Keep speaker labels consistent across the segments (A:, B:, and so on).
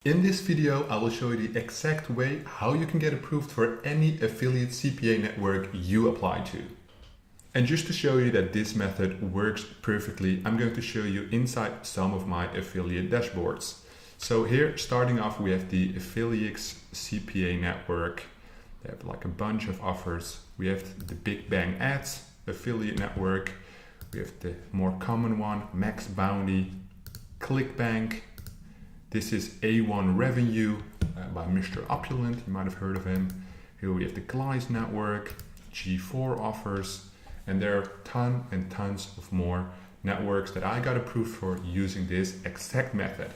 A: In this video, I will show you the exact way how you can get approved for any affiliate CPA network you apply to. And just to show you that this method works perfectly, I'm going to show you inside some of my affiliate dashboards. So here, starting off, we have the Affiliates CPA network. They have like a bunch of offers. We have the Big Bang Ads affiliate network. We have the more common one, MaxBounty, ClickBank. This is A1 Revenue by Mr. Opulent, you might have heard of him. Here we have the Gleis network, G4 offers, and there are tons and tons of more networks that I got approved for using this exact method.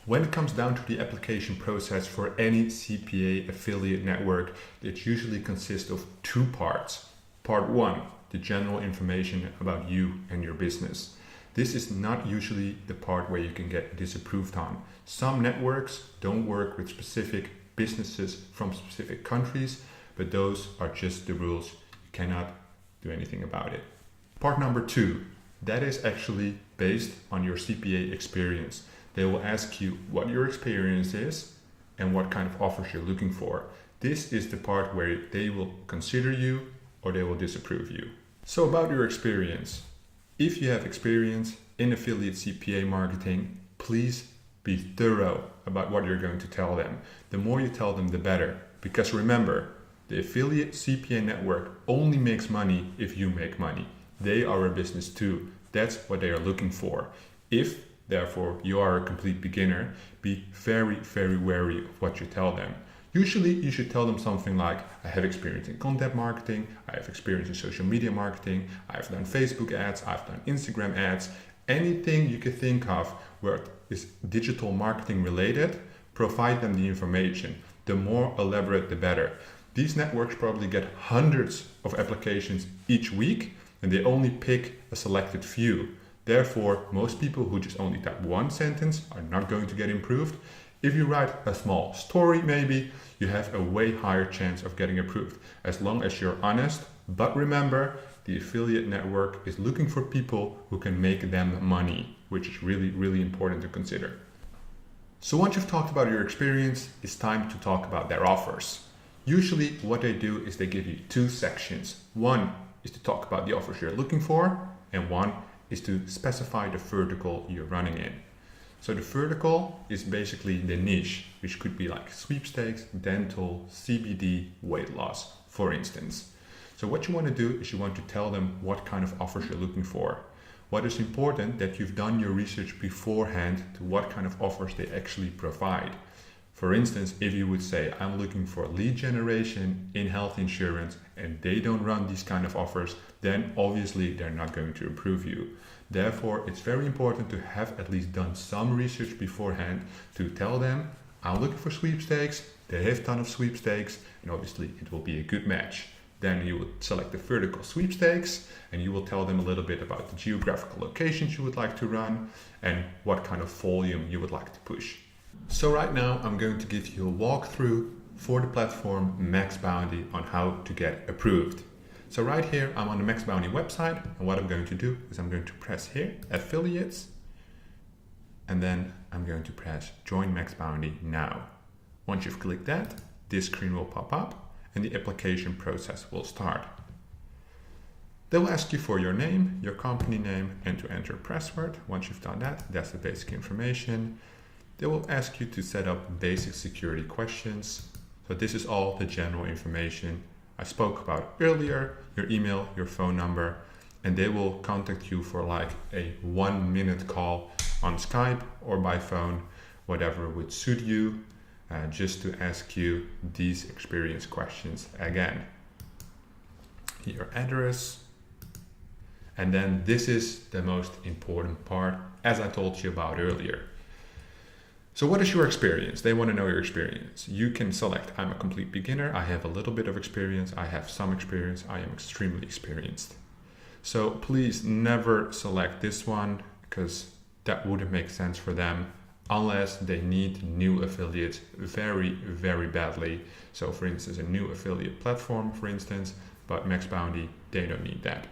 A: When it comes down to the application process for any CPA affiliate network, it usually consists of two parts. Part one, the general information about you and your business. This is not usually the part where you can get disapproved on. Some networks don't work with specific businesses from specific countries, but those are just the rules. You cannot do anything about it. Part number two, that is actually based on your CPA experience. They will ask you what your experience is and what kind of offers you're looking for. This is the part where they will consider you or they will disapprove you. So about your experience. If you have experience in affiliate CPA marketing, please be thorough about what you're going to tell them. The more you tell them, the better. Because remember, the affiliate CPA network only makes money if you make money. They are a business too. That's what they are looking for. If, therefore, you are a complete beginner, be very, very wary of what you tell them. Usually, you should tell them something like, I have experience in content marketing, I have experience in social media marketing, I've done Facebook ads, I've done Instagram ads, anything you can think of where it is digital marketing related, provide them the information. The more elaborate, the better. These networks probably get hundreds of applications each week, and they only pick a selected few. Therefore, most people who just only type one sentence are not going to get approved. If you write a small story, maybe, you have a way higher chance of getting approved, as long as you're honest. But remember, the affiliate network is looking for people who can make them money, which is really, really important to consider. So once you've talked about your experience, it's time to talk about their offers. Usually what they do is they give you two sections. One is to talk about the offers you're looking for, and one is to specify the vertical you're running in. So the vertical is basically the niche, which could be like sweepstakes, dental, CBD, weight loss, for instance. So what you want to do is you want to tell them what kind of offers you're looking for. What is important that you've done your research beforehand to what kind of offers they actually provide. For instance, if you would say, I'm looking for lead generation in health insurance and they don't run these kind of offers, then obviously they're not going to approve you. Therefore, it's very important to have at least done some research beforehand to tell them, I'm looking for sweepstakes, they have a ton of sweepstakes, and obviously it will be a good match. Then you would select the vertical sweepstakes and you will tell them a little bit about the geographical locations you would like to run and what kind of volume you would like to push. So right now I'm going to give you a walkthrough for the platform MaxBounty on how to get approved. So right here I'm on the MaxBounty website, and what I'm going to do is I'm going to press here, affiliates, and then I'm going to press join MaxBounty now. Once you've clicked that, this screen will pop up and the application process will start. They will ask you for your name, your company name, and to enter a password. Once you've done that, that's the basic information. They will ask you to set up basic security questions. So this is all the general information I spoke about earlier, your email, your phone number, and they will contact you for like a 1-minute call on Skype or by phone, whatever would suit you, just to ask you these experience questions again. Your address, and then this is the most important part, as I told you about earlier. So what is your experience? They want to know your experience. You can select, I'm a complete beginner, I have a little bit of experience, I have some experience, I am extremely experienced. So please never select this one, because that wouldn't make sense for them unless they need new affiliates very, very badly. So for instance, a new affiliate platform, for instance, but MaxBounty, they don't need that.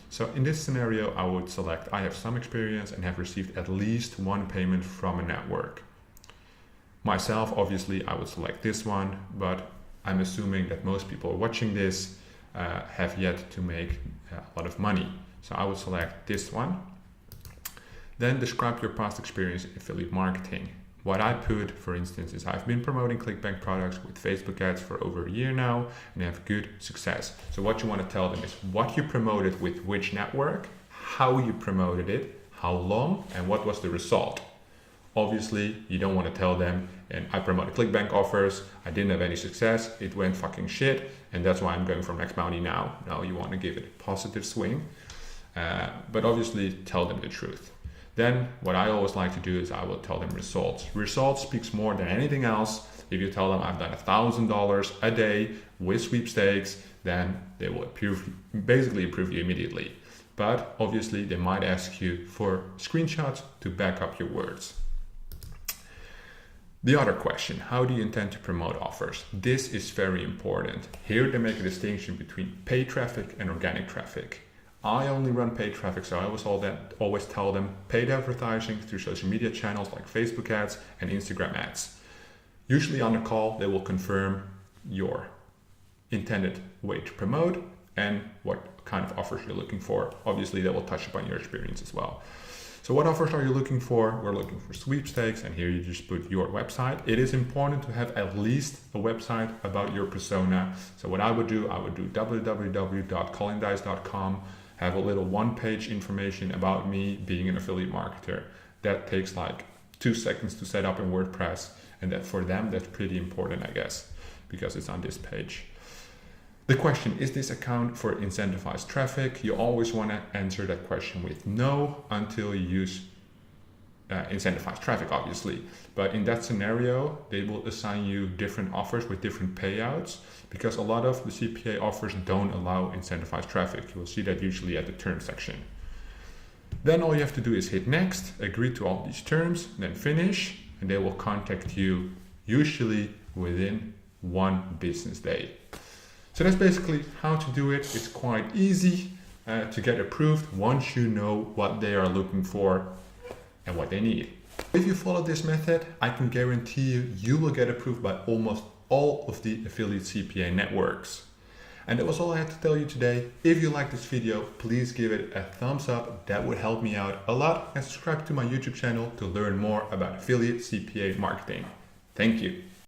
A: So in this scenario, I would select, I have some experience and have received at least one payment from a network. Myself, obviously, I would select this one, but I'm assuming that most people watching this have yet to make a lot of money. So I would select this one. Then describe your past experience in affiliate marketing. What I put, for instance, is I've been promoting ClickBank products with Facebook ads for over a year now and have good success. So what you want to tell them is what you promoted with which network, how you promoted it, how long, and what was the result. Obviously, you don't want to tell them, and I promoted ClickBank offers, I didn't have any success, it went fucking shit, and that's why I'm going for MaxBounty now. No, you want to give it a positive swing, but obviously tell them the truth. Then what I always like to do is I will tell them results. Results speaks more than anything else. If you tell them I've done $1,000 a day with sweepstakes, then they will basically approve you immediately. But obviously they might ask you for screenshots to back up your words. The other question, how do you intend to promote offers? This is very important. Here they make a distinction between paid traffic and organic traffic. I only run paid traffic, so I always tell them paid advertising through social media channels like Facebook ads and Instagram ads. Usually on the call, they will confirm your intended way to promote and what kind of offers you're looking for. Obviously, they will touch upon your experience as well. So what offers are you looking for? We're looking for sweepstakes, and here you just put your website. It is important to have at least a website about your persona. So what I would do www.colindice.com, have a little one-page information about me being an affiliate marketer. That takes like 2 seconds to set up in WordPress, and that for them, that's pretty important, I guess, because it's on this page. The question, is this account for incentivized traffic? You always want to answer that question with no until you use incentivized traffic, obviously. But in that scenario, they will assign you different offers with different payouts because a lot of the CPA offers don't allow incentivized traffic. You will see that usually at the terms section. Then all you have to do is hit next, agree to all these terms, then finish, and they will contact you usually within 1 business day. So that's basically how to do it. It's quite easy to get approved once you know what they are looking for and what they need. If you follow this method, I can guarantee you will get approved by almost all of the affiliate CPA networks. And that was all I had to tell you today. If you like this video, please give it a thumbs up. That would help me out a lot. And subscribe to my YouTube channel to learn more about affiliate CPA marketing. Thank you.